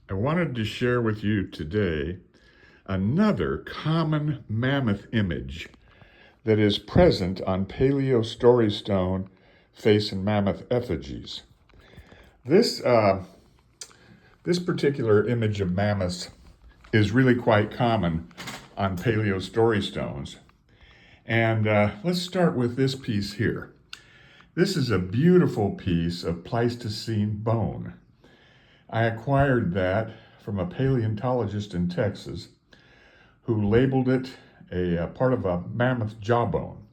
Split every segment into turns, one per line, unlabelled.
I wanted to share with you today another common mammoth image that is present on Paleo Story Stone face and mammoth effigies. This particular image of mammoths is really quite common on Paleo Story Stones. And let's start with this piece here. This is a beautiful piece of pleistocene bone. I acquired that from a paleontologist in Texas who labeled it a part of a mammoth jawbone.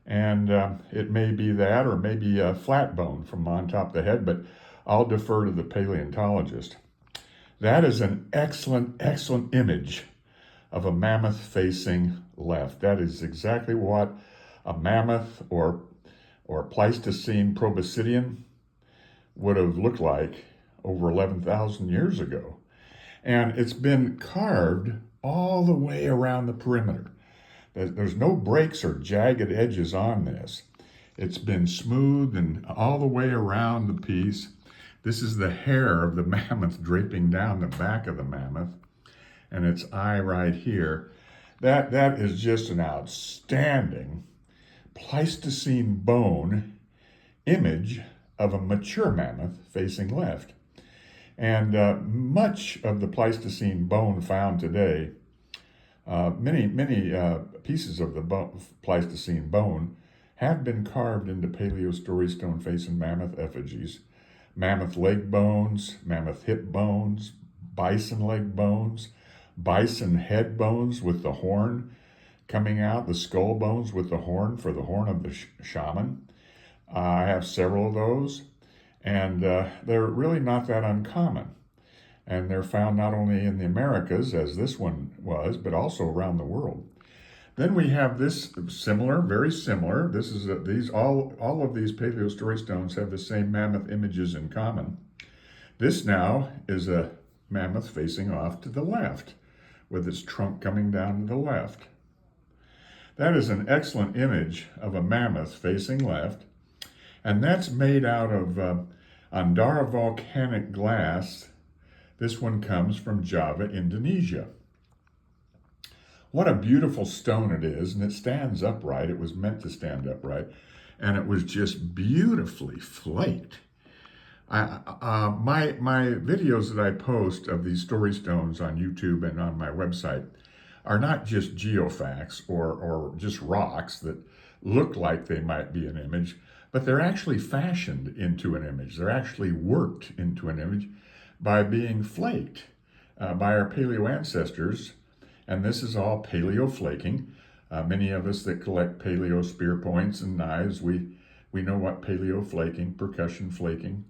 And it may be that or maybe a flat bone from on top of the head, but I'll defer to the paleontologist. That is an excellent image of a mammoth facing left. That is exactly what a mammoth or Pleistocene proboscidean would have looked like over 11,000 years ago. And it's been carved all the way around the perimeter. There's no breaks or jagged edges on this. It's been smooth and all the way around the piece. This is the hair of the mammoth draping down the back of the mammoth, and its eye right here. That is just an outstanding Pleistocene bone image of a mature mammoth facing left. And much of the Pleistocene bone found today, many pieces of the Pleistocene bone have been carved into Paleo Story Stone face and mammoth effigies. Mammoth leg bones, mammoth hip bones, bison leg bones, bison head bones with the horn coming out, the skull bones with the horn for the horn of the shaman. I have several of those, and they're really not that uncommon. And they're found not only in the Americas, as this one was, but also around the world. Then we have this similar, very similar. This is all of these Paleo Story Stones have the same mammoth images in common. This now is a mammoth facing off to the left, with its trunk coming down to the left. That is an excellent image of a mammoth facing left, and that's made out of Andara volcanic glass. This one comes from Java, Indonesia. What a beautiful stone it is, and it stands upright. It was meant to stand upright, and it was just beautifully flaked. My videos that I post of these story stones on YouTube and on my website are not just geofacts or just rocks that look like they might be an image, but they're actually fashioned into an image. They're actually worked into an image by being flaked by our paleo ancestors. And this is all paleo flaking. Many of us that collect paleo spear points and knives, we know what paleo flaking, percussion flaking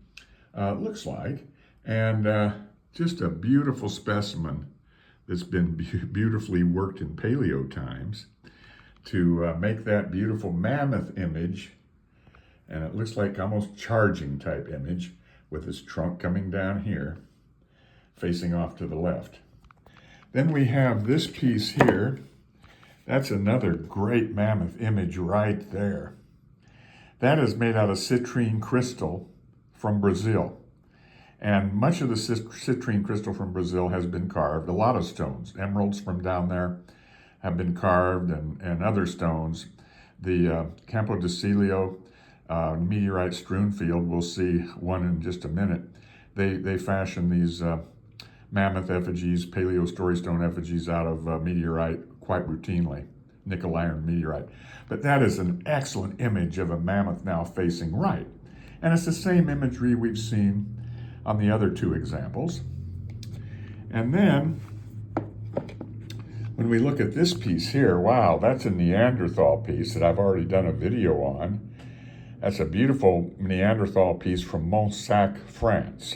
looks like. And just a beautiful specimen that's been beautifully worked in paleo times to make that beautiful mammoth image. And it looks like almost charging type image with its trunk coming down here, facing off to the left. Then we have this piece here. That's another great mammoth image right there. That is made out of citrine crystal from Brazil. And much of the citrine crystal from Brazil has been carved. A lot of stones, emeralds from down there have been carved, and other stones. The Campo de Cilio meteorite strewn field, we'll see one in just a minute. They fashion these mammoth effigies, Paleo Story Stone effigies out of meteorite quite routinely, nickel iron meteorite. But that is an excellent image of a mammoth now facing right. And it's the same imagery we've seen on the other two examples. And then when we look at this piece here, wow, that's a Neanderthal piece that I've already done a video on. That's a beautiful Neanderthal piece from Montsac, France.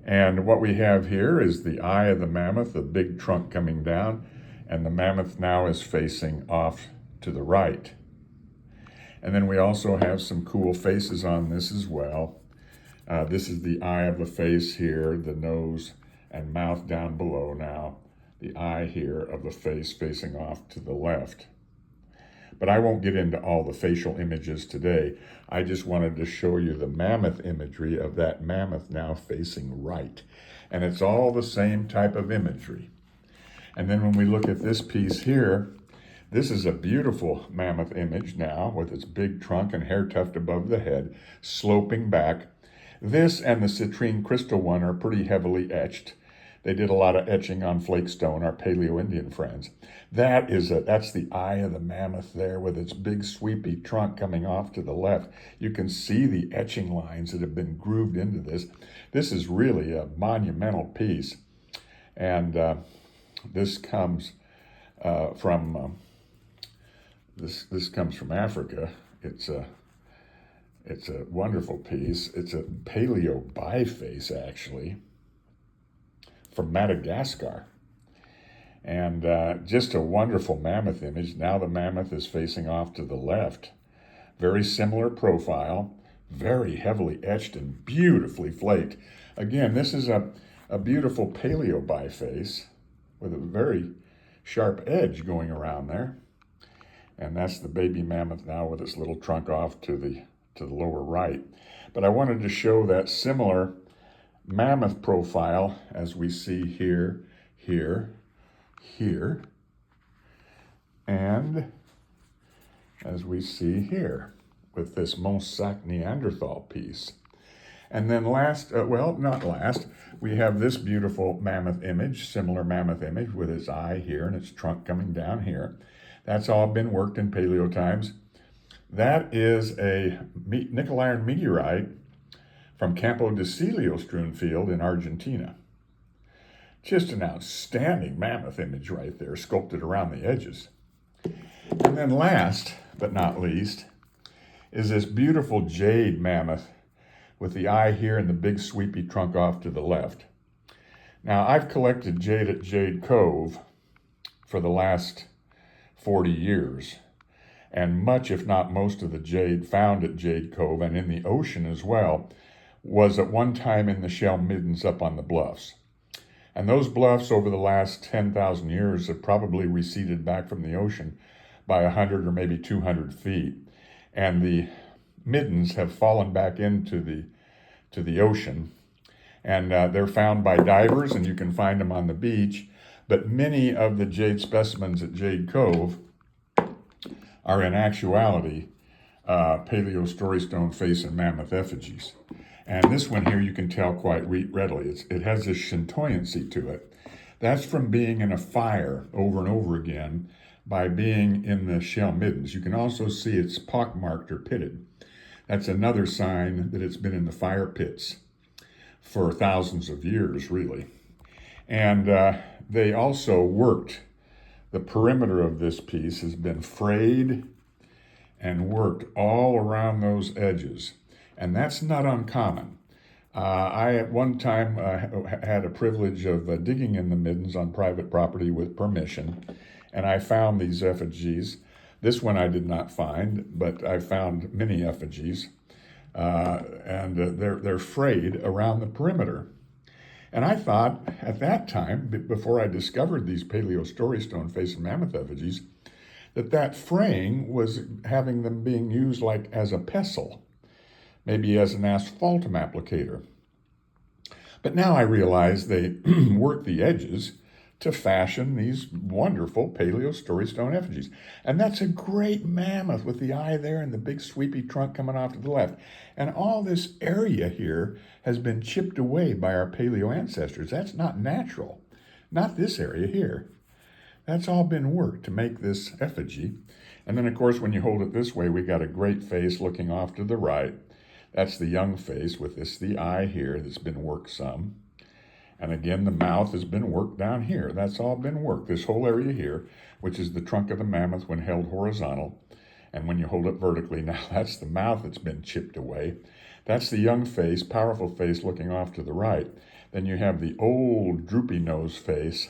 And what we have here is the eye of the mammoth, the big trunk coming down, and the mammoth now is facing off to the right. And then we also have some cool faces on this as well. This is the eye of the face here, the nose and mouth down below now, the eye here of the face facing off to the left. But I won't get into all the facial images today. I just wanted to show you the mammoth imagery of that mammoth now facing right. And it's all the same type of imagery. And then when we look at this piece here, this is a beautiful mammoth image now with its big trunk and hair tuft above the head, sloping back. This and the citrine crystal one are pretty heavily etched. They did a lot of etching on flake stone, our Paleo Indian friends. That's the eye of the mammoth there with its big sweepy trunk coming off to the left. You can see the etching lines that have been grooved into this. This is really a monumental piece. And this comes from this comes from Africa. It's a wonderful piece. It's a Paleo biface, actually, from Madagascar. And just a wonderful mammoth image. Now the mammoth is facing off to the left. Very similar profile, very heavily etched and beautifully flaked. Again, this is a beautiful Paleo biface with a very sharp edge going around there. And that's the baby mammoth now with its little trunk off to the lower right. But I wanted to show that similar mammoth profile as we see here, here, here, and as we see here with this Mont-Sac Neanderthal piece. And then not last, we have this beautiful mammoth image, similar mammoth image with its eye here and its trunk coming down here. That's all been worked in Paleo times. That is a nickel iron meteorite from Campo de Cilio strewn field in Argentina. Just an outstanding mammoth image right there, sculpted around the edges. And then last but not least is this beautiful jade mammoth with the eye here and the big sweepy trunk off to the left. Now, I've collected jade at Jade Cove for the last 40 years, and much, if not most, of the jade found at Jade Cove and in the ocean as well was at one time in the shell middens up on the bluffs. And those bluffs over the last 10,000 years have probably receded back from the ocean by 100 or maybe 200 feet. And the middens have fallen back into the ocean. And they're found by divers, and you can find them on the beach. But many of the jade specimens at Jade Cove are in actuality Paleo Story Stone face and mammoth effigies. And this one here you can tell quite readily. It has this scintillancy to it. That's from being in a fire over and over again by being in the shell middens. You can also see it's pockmarked or pitted. That's another sign that it's been in the fire pits for thousands of years, really. And they also worked. The perimeter of this piece has been frayed and worked all around those edges. And that's not uncommon. I at one time had a privilege of digging in the middens on private property with permission, and I found these effigies. This one I did not find, but I found many effigies, and they're frayed around the perimeter. And I thought at that time, before I discovered these Paleo Story Stone face and mammoth effigies, that fraying was having them being used like as a pestle, maybe as an asphaltum applicator. But now I realize they work the edges to fashion these wonderful Paleo Story Stone effigies. And that's a great mammoth with the eye there and the big sweepy trunk coming off to the left. And all this area here has been chipped away by our Paleo ancestors. That's not natural. Not this area here. That's all been worked to make this effigy. And then, of course, when you hold it this way, we got a great face looking off to the right. That's the young face with the eye here that's been worked some. And again, the mouth has been worked down here. That's all been worked. This whole area here, which is the trunk of the mammoth when held horizontal. And when you hold it vertically, now that's the mouth that's been chipped away. That's the young face, powerful face looking off to the right. Then you have the old droopy nose face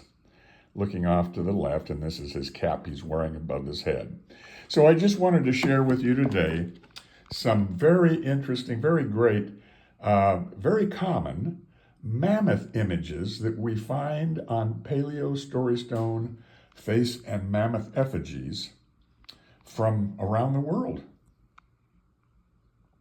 looking off to the left, and this is his cap he's wearing above his head. So I just wanted to share with you today some very interesting, very great, very common mammoth images that we find on Paleo Story Stone face and mammoth effigies from around the world.